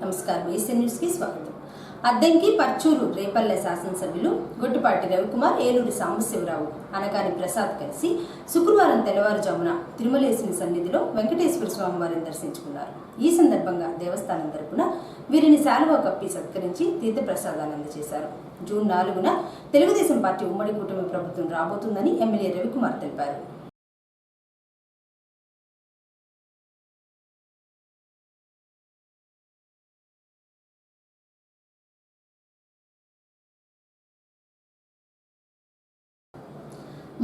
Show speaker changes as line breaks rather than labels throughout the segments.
నమస్కారం. ACN news కి స్వాగతం. అద్దంకి పర్చూరు రేపల్లె శాసనసభ్యులు గుట్టుపాటి రవికుమార్, ఏలూరు సాంబశివరావు, అనగాని ప్రసాద్ కలిసి శుక్రవారం తెల్లవారుజామున తిరుమలేశుని సన్నిధిలో వెంకటేశ్వర స్వామి వారిని దర్శించుకున్నారు. ఈ సందర్భంగా దేవస్థానం తరపున వీరిని శాలువా కప్పి సత్కరించి తీర్థప్రసాదాలు అందజేశారు. జూన్ 4న తెలుగుదేశం పార్టీ ఉమ్మడి కూటమి ప్రభుత్వం రాబోతుందని ఎమ్మెల్యే రవికుమార్ తెలిపారు.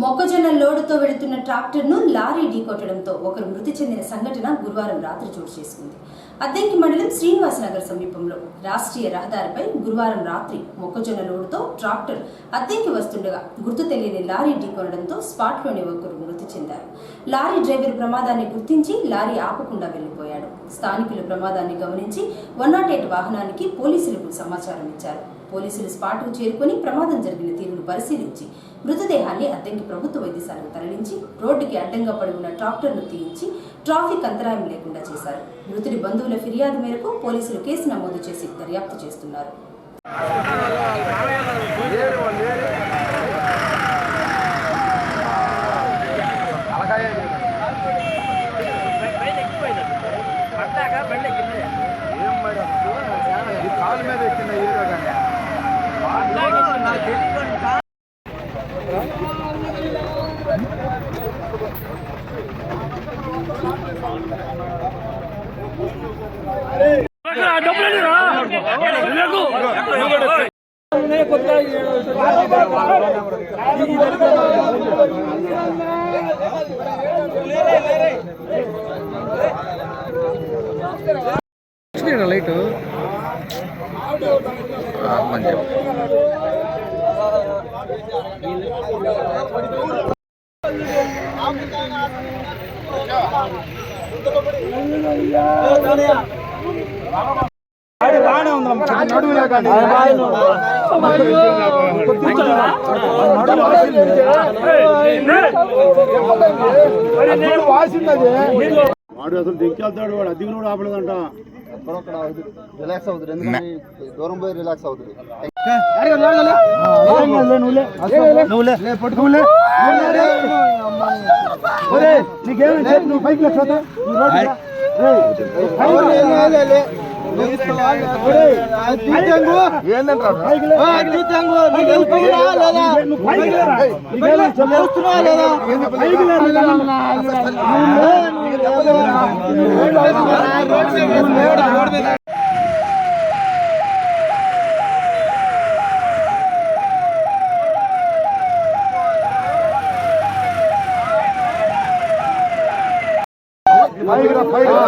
మొక్కజొన్న లోడుతో వెళుతున్న ట్రాక్టర్ను లారీ ఢీకొట్టడంతో ఒకరు మృతి చెందిన సంఘటన గురువారం రాత్రి చోటు చేసుకుంది. అద్దంకి మండలం శ్రీనివాసనగర్ సమీపంలో రాష్ట్రీయ రహదారిపై గురువారం రాత్రి మొక్కజొన్న లోడుతో ట్రాక్టర్ అద్దంకి వస్తుండగా గుర్తు తెలియని లారీ ఢీకొనడంతో స్పాట్లోని ఒకరు మృతి చెందారు. లారీ డ్రైవర్ ప్రమాదాన్ని గుర్తించి లారీ ఆపకుండా వెళ్లిపోయాడు. స్థానికులు ప్రమాదాన్ని గమనించి 108 వాహనానికి పోలీసులకు సమాచారం ఇచ్చారు. పోలీసులు స్పాట్కు చేరుకుని ప్రమాదం జరిగిన తీరును పరిశీలించి మృతదేహాన్ని అద్దంకి ప్రభుత్వ వైద్యశాలకు తరలించి రోడ్డుకి అడ్డంగా పడి ఉన్న ట్రాక్టర్ను తీయించి ట్రాఫిక్ అంతరాయం లేకుండా చేశారు. మృతుడి బంధువుల ఫిర్యాదు మేరకు పోలీసులు కేసు నమోదు చేసి దర్యాప్తు చేస్తున్నారు.
లైట్ మంచి
వాడు అసలు దింకెళ్తాడు, వాడు అద్దెకి కూడా ఆపలేదంట.
రిలాక్స్ అవుతుంది, ఎందుకంటే దూరం పోయి రిలాక్స్ అవుతుంది.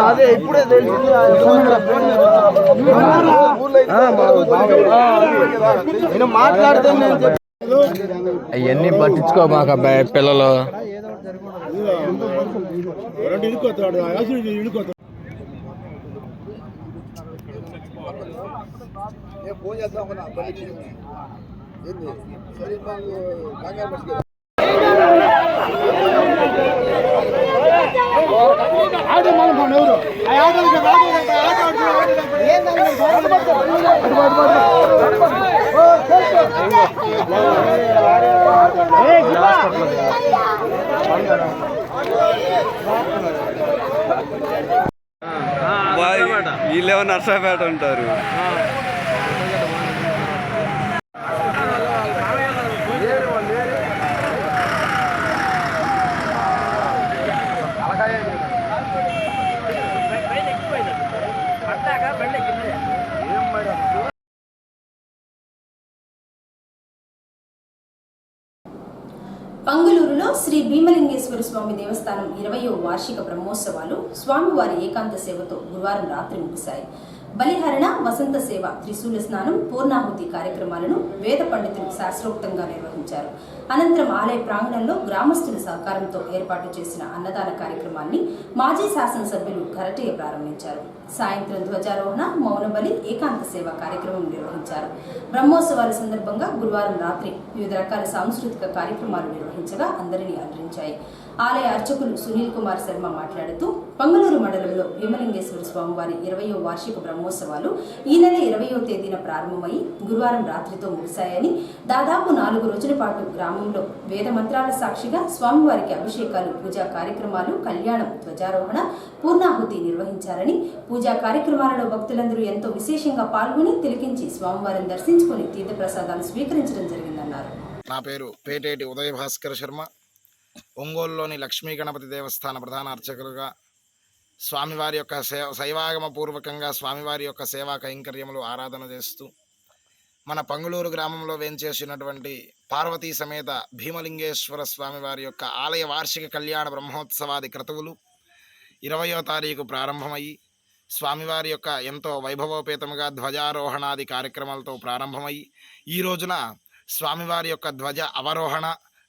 అదే ఇప్పుడే తెలిసింది. నేను మాట్లాడితే
అవన్నీ పట్టించుకోమాక అబ్బాయి పిల్లలు.
ఫోన్ చేద్దాం
వీళ్ళేమో నర్సాపేట ఉంటారు.
పంగులూరులో శ్రీ భీమలింగేశ్వర స్వామి దేవస్థానం 20వ వార్షిక బ్రహ్మోత్సవాలు స్వామివారి ఏకాంత సేవతో గురువారం రాత్రి ముగిశాయి. బలిహరణ, వసంత సేవ, త్రిశూల స్నానం, పూర్ణాహుతి కార్యక్రమాలను వేద పండితులు శాస్త్రోక్తంగా నిర్వహించారు. అనంతరం ఆలయ ప్రాంగణంలో గ్రామస్తుల సహకారంతో ఏర్పాటు చేసిన అన్నదాన కార్యక్రమాన్ని మాజీ శాసనసభ్యులు ఘరటయ్య ప్రారంభించారు. సాయంత్రం ధ్వజారోహణ, మౌనబలి, ఏకాంత సేవ కార్యక్రమం నిర్వహించారు. బ్రహ్మోత్సవాల సందర్భంగా గురువారం రాత్రి వివిధ రకాల సాంస్కృతిక కార్యక్రమాలు నిర్వహించగా అందరినీ అలరించాయి. ఆలయ అర్చకులు సునీల్ కుమార్ శర్మ మాట్లాడుతూ పంగళూరు మండలంలో భీమలింగేశ్వర స్వామివారి 20వ వార్షిక బ్రహ్మోత్సవాలు ఈ నెల 20వ తేదీన ప్రారంభమై గురువారం రాత్రితో ముగిశాయని, దాదాపు 4 రోజుల పాటు గ్రామంలో వేద మంత్రాల సాక్షిగా స్వామివారికి అభిషేకాలు, పూజా కార్యక్రమాలు, కళ్యాణం, ధ్వజారోహణ, పూర్ణాహుతి నిర్వహించారని, పూజా కార్యక్రమాలలో భక్తులందరూ ఎంతో విశేషంగా పాల్గొని తిలకించి స్వామివారిని దర్శించుకుని తీర్థప్రసాదాలు స్వీకరించడం జరిగిందన్నారు.
నా పేరు పేటేటి ఉదయ భాస్కర్ శర్మ. ఒంగోలులోని లక్ష్మీ గణపతి దేవస్థాన ప్రధాన అర్చకులుగా స్వామివారి యొక్క శైవాగమ పూర్వకంగా స్వామివారి యొక్క సేవా కైంకర్యములు ఆరాధన చేస్తూ మన పంగులూరు గ్రామంలో వేంచేసినటువంటి పార్వతీ సమేత భీమలింగేశ్వర స్వామివారి యొక్క ఆలయ వార్షిక కళ్యాణ బ్రహ్మోత్సవాది క్రతువులు 20వ తారీఖు ప్రారంభమయ్యి స్వామివారి యొక్క ఎంతో వైభవోపేతముగా ధ్వజారోహణాది కార్యక్రమాలతో ప్రారంభమయ్యి ఈ రోజున స్వామివారి యొక్క ధ్వజ అవరోహణ,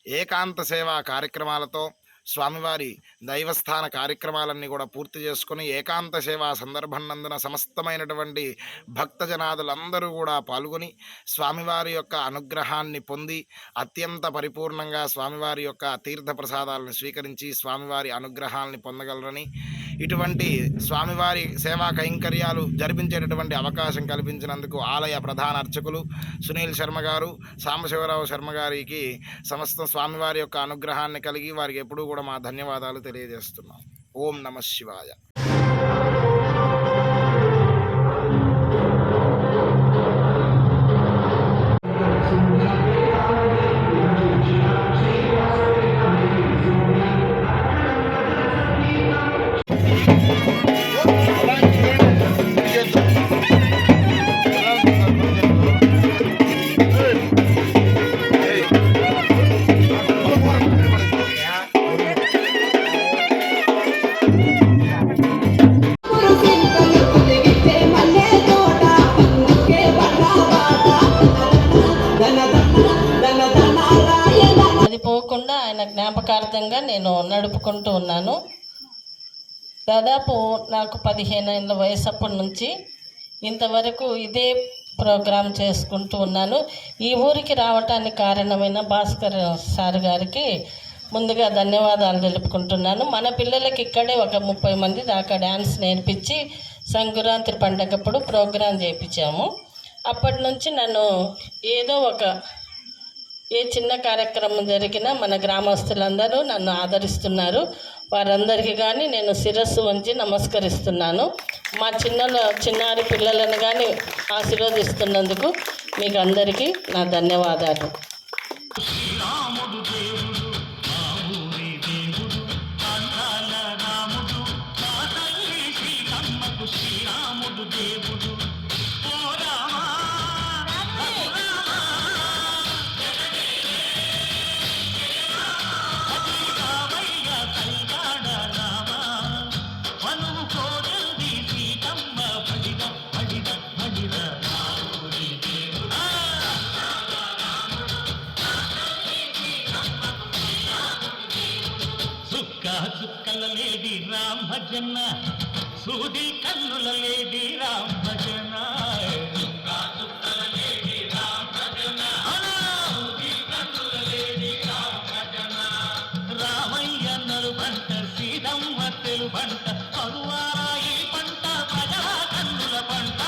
ఏకాంత సేవా కార్యక్రమాలతో స్వామివారి దైవస్థాన కార్యక్రమాలన్నీ కూడా పూర్తి చేసుకుని ఏకాంత సేవా సందర్భంనందున సమస్తమైనటువంటి భక్తజనాదులందరూ కూడా పాల్గొని స్వామివారి యొక్క అనుగ్రహాన్ని పొంది అత్యంత పరిపూర్ణంగా స్వామివారి యొక్క తీర్థ ప్రసాదాలను స్వీకరించి స్వామివారి అనుగ్రహాన్ని పొందగలరని, ఇటువంటి స్వామివారి సేవా కైంకర్యాలు జరిపించేటటువంటి అవకాశం కల్పించినందుకు ఆలయ ప్రధాన అర్చకులు సునీల్ శర్మ గారు, సాంబశివరావు శర్మ గారికి సమస్త స్వామివారి యొక్క అనుగ్రహాన్ని కలిగి వారికి ఎప్పుడూ కూడా మా ధన్యవాదాలు తెలియజేస్తున్నాం. ఓం నమః శివాయ.
అది పోకుండా ఆయన జ్ఞాపకార్థంగా నేను నడుపుకుంటూ ఉన్నాను. దాదాపు నాకు 15 ఏళ్ళ వయసప్పటి నుంచి ఇంతవరకు ఇదే ప్రోగ్రాం చేసుకుంటూ ఉన్నాను. ఈ ఊరికి రావటానికి కారణమైన భాస్కర్ సార్ గారికి ముందుగా ధన్యవాదాలు తెలుపుకుంటున్నాను. మన పిల్లలకి ఇక్కడే ఒక 30 మంది దాకా డ్యాన్స్ నేర్పించి సంక్రాంతి పండగప్పుడు ప్రోగ్రాం చేయించాము. అప్పటి నుంచి నన్ను ఏ చిన్న కార్యక్రమం జరిగినా మన గ్రామస్తులందరూ నన్ను ఆదరిస్తున్నారు. వారందరికీ కానీ నేను శిరస్సు వంచి నమస్కరిస్తున్నాను. మా చిన్నారి పిల్లలను కానీ ఆశీర్వదిస్తున్నందుకు మీకు అందరికీ నా ధన్యవాదాలు.
చుక్కల లేడి రామ్ భజన, సూది కన్నుల లేడి రామ్ భజన, చుక్కల లేడి రామ్ భజన, సూది కన్నుల లేడి రామ్ భజన, రామయ్య నలుబంట, సీతమ్మ తెలుబంట, పరువారాయి పంట, ప్రజల కన్నుల పంట.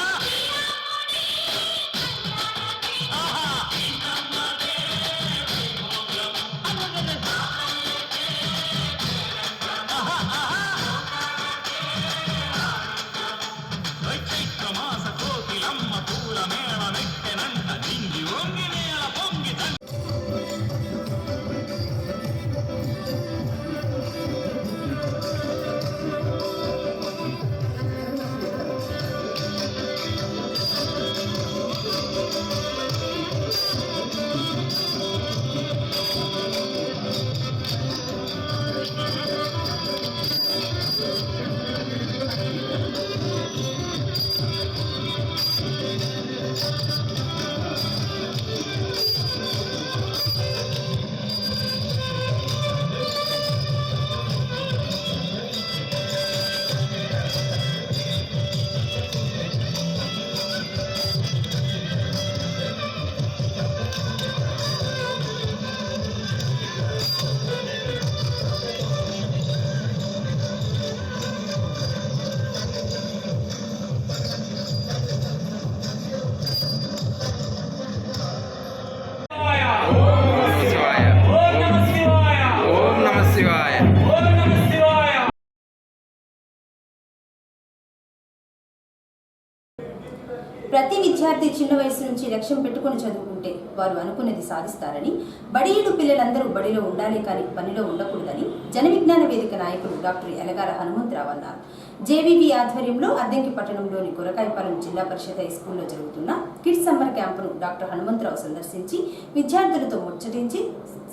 ప్రతి విద్యార్థి చిన్న వయసు నుంచి లక్ష్యం పెట్టుకుని చదువుకుంటే వారు అనుకున్నది సాధిస్తారని, బడియుడు పిల్లలందరూ బడిలో ఉండాలి కానీ పనిలో ఉండకూడదని జన విజ్ఞాన వేదిక నాయకుడు డాక్టర్ ఎలగాల హనుమంతరావు అన్నారు. జేవీవి ఆధ్వర్యంలో అద్దంకి పట్టణంలోని గురకాయపాలెం జిల్లా పరిషత్ హై స్కూల్లో జరుగుతున్న కిడ్స్ సమ్మర్ క్యాంపును డాక్టర్ హనుమంతరావు సందర్శించి విద్యార్థులతో ముచ్చటించి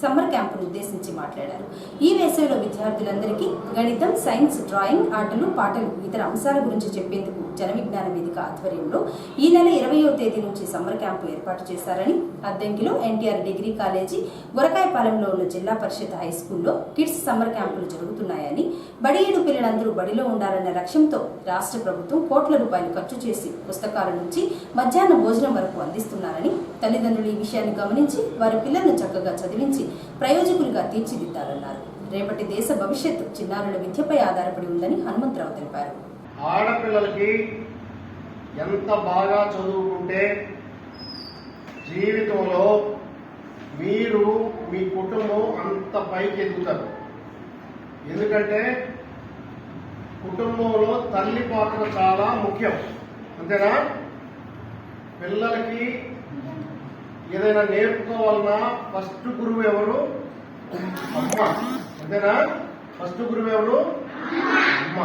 సమ్మర్ క్యాంపును ఉద్దేశించి మాట్లాడారు. ఈ వేసవిలో విద్యార్థులందరికీ గణితం, సైన్స్, డ్రాయింగ్, ఆటలు, పాటలు, ఇతర అంశాల గురించి చెప్పేందుకు జన విజ్ఞాన వేదిక ఆధ్వర్యంలో ఈ నెల 20వ తేదీ నుంచి సమ్మర్ క్యాంపు ఏర్పాటు చేశారని, అద్దంకిలో ఎన్టీఆర్ డిగ్రీ కాలేజీ, గురకాయపాలెంలో ఉన్న జిల్లా పరిషత్ హై స్కూల్లో కిడ్స్ సమ్మర్ క్యాంపులు జరుగుతున్నాయని, బడియేడు పిల్లలందరూ బడిలో ఉండాలన్న లక్ష్యంతో రాష్ట్ర ప్రభుత్వం కోట్ల రూపాయలు ఖర్చు చేసి పుస్తకాల నుంచి మధ్యాహ్న భోజనం వరకు అందిస్తున్నారని, తల్లిదండ్రులు ఈ విషయాన్ని గమనించి వారి పిల్లలను చక్కగా చదివించి ప్రయోజకులుగా తీర్చిదిద్దాలన్నారు. రేపటి దేశ భవిష్యత్తు చిన్నారుల విద్యపై ఆధారపడి ఉందని హనుమంతరావు తెలిపారు.
ఆడపిల్లలకి ఎంత బాగా చదువుకుంటే జీవితంలో మీరు మీ కుటుంబం అంత పైకి ఎదుగుతారు. ఎందుకంటే కుటుంబంలో తల్లి పాత్ర చాలా ముఖ్యం. అంతేనా? పిల్లలకి ఏదైనా నేర్పుకోవాలన్నా ఫస్ట్ గురువు ఎవరు? అమ్మ. అంతేనా? ఫస్ట్ గురువు ఎవరు? అమ్మ.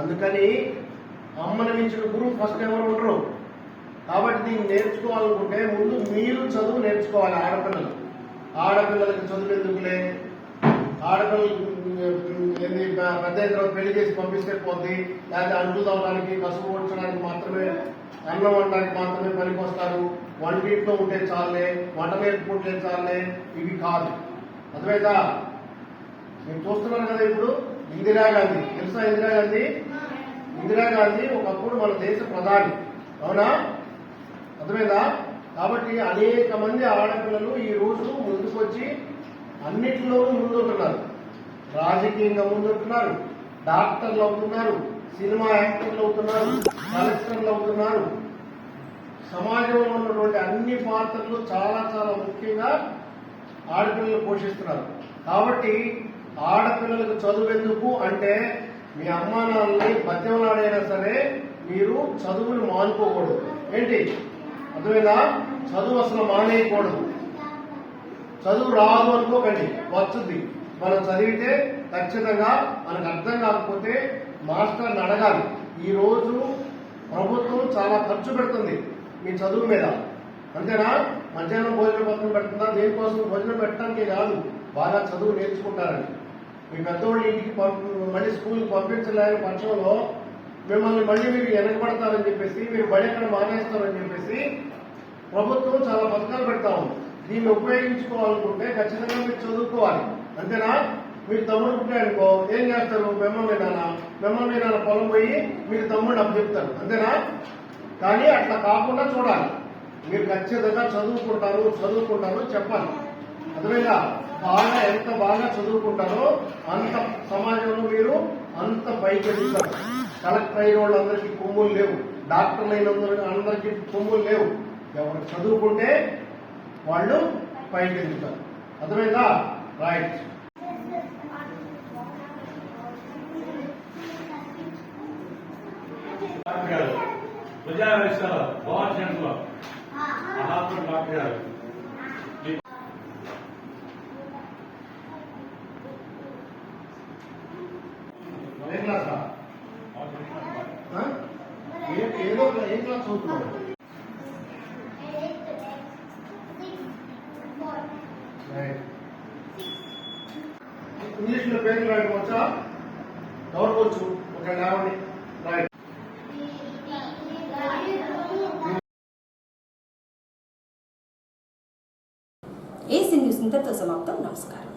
అందుకని అమ్మని మించిన గురువు ఫస్ట్ ఎవరు ఉండరు. కాబట్టి దీన్ని నేర్చుకోవాలనుకుంటే ముందు మీరు చదువు నేర్చుకోవాలి. ఆడపిల్లలకి చదువు ఎందుకులే, ఆడపిల్లలు పెద్ద తర్వాత పెళ్లి చేసి పంపిస్తే పోద్ది, లేకపోతే అంట్లు తవ్వడానికి, కసుపు ఉంచడానికి మాత్రమే, అన్నం వండడానికి మాత్రమే పనికి వస్తారు, వంటింట్లో ఉంటే చాలే, వంట నేర్చుకుంటే చాలే, ఇవి కాదు. అర్థమైందా? మీరు చూస్తున్నారు కదా, ఇప్పుడు ఇందిరాగాంధీ తెలుసా? ఇందిరాగాంధీ ఒకప్పుడు మన దేశ ప్రధాని, అవునా? అర్థమైందా? కాబట్టి అనేక మంది ఆడపిల్లలు ఈ రోజు ముందుకొచ్చి అన్నిటిలోనూ ముందుంటున్నారు. రాజకీయంగా ముందుంటున్నారు, డాక్టర్లు అవుతున్నారు, సినిమా యాక్టర్లు అవుతున్నారు, కలెక్టర్లు అవుతున్నారు. సమాజంలో ఉన్నటువంటి అన్ని పాత్రలు చాలా చాలా ముఖ్యంగా ఆడపిల్లలు పోషిస్తున్నారు. కాబట్టి ఆడపిల్లలకు చదువెందుకు అంటే మీ అమ్మా నాన్నని బతిమలాడైనా సరే మీరు చదువుని మానుకోకూడదు. ఏంటి? అర్థమైందా? చదువు అసలు మానేయకూడదు. చదువు రాదు అనుకోకండి, వస్తుంది. మనం చదివితే ఖచ్చితంగా మనకు అర్థం కాకపోతే మాస్టర్ని అడగాలి. ఈరోజు ప్రభుత్వం చాలా ఖర్చు పెడుతుంది మీ చదువు మీద. అంతేనా? మధ్యాహ్నం భోజనం పథకం పెడుతుందా? దేనికోసం? భోజనం పెట్టడానికి కాదు, బాగా చదువు నేర్చుకుంటారని. మీ పెద్దోళ్ళు ఇంటికి మళ్ళీ స్కూల్కి పంపించలేని పక్షంలో మిమ్మల్ని మళ్ళీ మీరు వెనకబడతారని చెప్పేసి, మీరు బడి ఎక్కడ మానేస్తారని చెప్పేసి ప్రభుత్వం చాలా పథకాలు పెడతా ఉంది. దీన్ని ఉపయోగించుకోవాలనుకుంటే ఖచ్చితంగా మీరు చదువుకోవాలి. అంతేనా? మీరు తమ్ముడు పుట్టాయనుకో ఏం చేస్తారు? మిమ్మల్ని నాన్న పొలం పోయి మీరు తమ్ముడిని అప్పచెప్తారు. అంతేనా? కానీ అట్లా కాకుండా చూడాలి. మీరు ఖచ్చితంగా చదువుకుంటారు చెప్పాలి. అర్థమైందా? ఎంత బాగా చదువుకుంటారో అంత సమాజంలో మీరు అంత పైకి ఎదుగుతారు. కలెక్టర్ అయిన వాళ్ళందరికీ కొమ్ములు లేవు, డాక్టర్లు అయిన అందరికీ కొమ్ములు లేవు. ఎవరు చదువుకుంటే వాళ్ళు పైకి ఎదుగుతారు. అర్థమైందా? రైట్. ఏ క్లాస్ చదువుతున్నారు? ఇంగ్లీష్ లో పేర్లు రాయడం వచ్చా? ఎవరికి వచ్చు? ఒక లేవండి. రైట్.
ఏసీ న్యూస్ ఇంతటితో సమాప్తం. నమస్కారం.